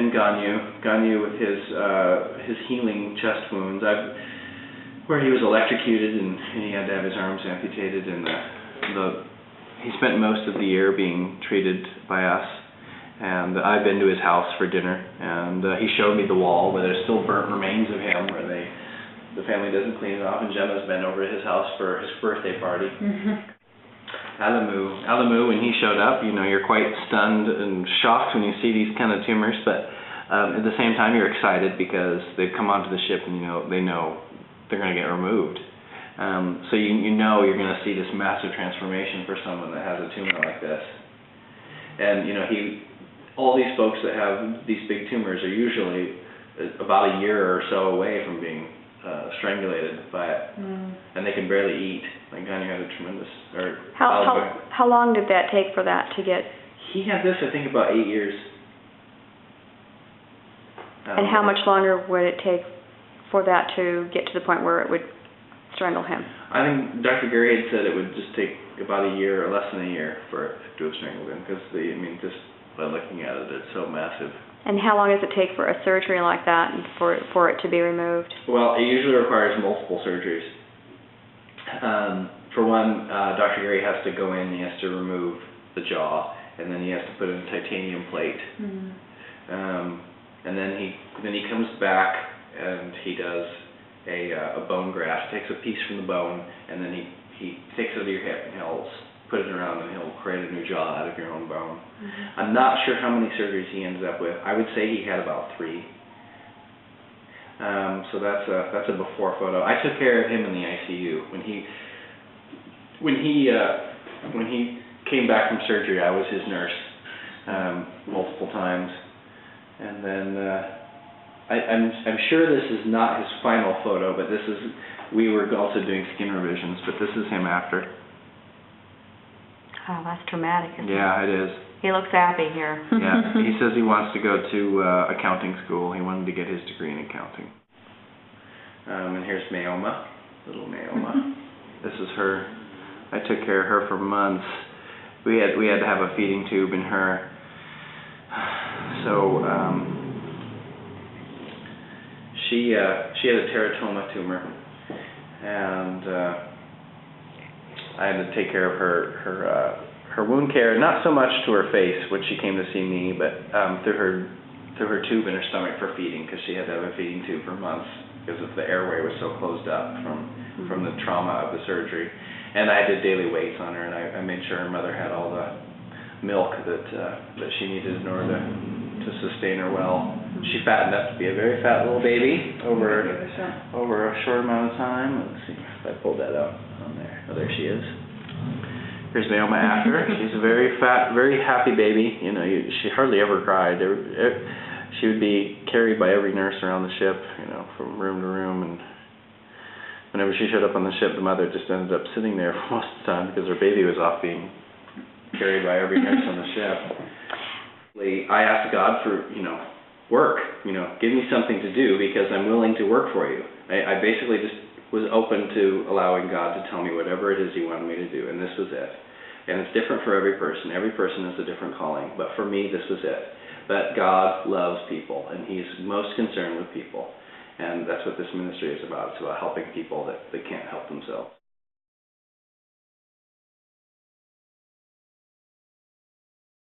and Ganyu with his healing chest wounds. Where he was electrocuted and he had to have his arms amputated, and he spent most of the year being treated by us. And I've been to his house for dinner, and he showed me the wall where there's still burnt remains of him, where the family doesn't clean it off. And Gemma's been over to his house for his birthday party. Alamu, when he showed up, you're quite stunned and shocked when you see these kind of tumors, but at the same time you're excited because they've come onto the ship and they know they're going to get removed. So you know you're going to see this massive transformation for someone that has a tumor like this. And all these folks that have these big tumors are usually about a year or so away from being strangulated by it, and they can barely eat. Like Ganyu had a tremendous. How long did that take for that to get? He had this, I think, about 8 years. And how much longer would it take for that to get to the point where it would strangle him? I think Dr. Gary had said it would just take about a year or less than a year for it to have strangled him, because just by looking at it, it's so massive. And how long does it take for a surgery like that for it to be removed? Well, it usually requires multiple surgeries. For one, Dr. Gary has to go in, he has to remove the jaw, and then he has to put in a titanium plate. And then he comes back and he does a bone graft, takes a piece from the bone, and then he takes it out of your hip and he'll put it around and he'll create a new jaw out of your own bone. I'm not sure how many surgeries he ended up with. I would say he had about 3. So that's a before photo. I took care of him in the ICU when he came back from surgery. I was his nurse multiple times, and then I'm sure this is not his final photo, but we were also doing skin revisions, but this is him after. Oh, that's traumatic, isn't it? Yeah, it is. He looks happy here. Yeah, he says he wants to go to accounting school. He wanted to get his degree in accounting. And here's Mayoma, little Mayoma. This is her. I took care of her for months. We had to have a feeding tube in her. So she had a teratoma tumor, and I had to take care of her wound care, not so much to her face when she came to see me, but through her tube in her stomach for feeding, because she had to have a feeding tube for months because the airway was so closed up from the trauma of the surgery. And I did daily weights on her, and I made sure her mother had all the milk that she needed in order to sustain her well. She fattened up to be a very fat little baby over a short amount of time. Let's see if I pulled that out on there. Oh, there she is. Here's Mayoma after. She's a very fat, very happy baby. She hardly ever cried. She would be carried by every nurse around the ship, from room to room. And whenever she showed up on the ship, the mother just ended up sitting there for most of the time because her baby was off being carried by every nurse on the ship. I asked God for, work. Give me something to do because I'm willing to work for you. I basically just was open to allowing God to tell me whatever it is He wanted me to do, and this was it. And it's different for every person. Every person has a different calling, but for me, this was it. But God loves people, and He's most concerned with people, and that's what this ministry is about. It's about helping people that can't help themselves.